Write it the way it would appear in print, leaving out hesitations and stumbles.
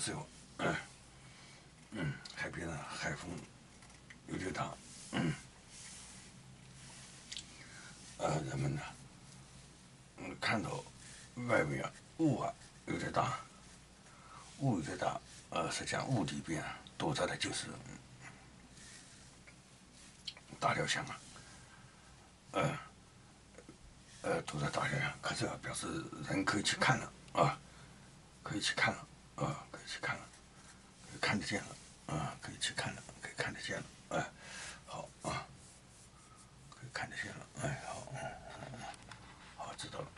时候，海边上海风有点大，人们呢，看到外面雾啊有点大，雾有点大，实际上雾里边躲着的就是大雕像啊，躲着大雕像，可是表示人可以去看了啊，可以去看了啊，可以去看了，可以看得见了啊，可以去看了，可以看得见了，好啊，可以看得见了，好，好，知道了，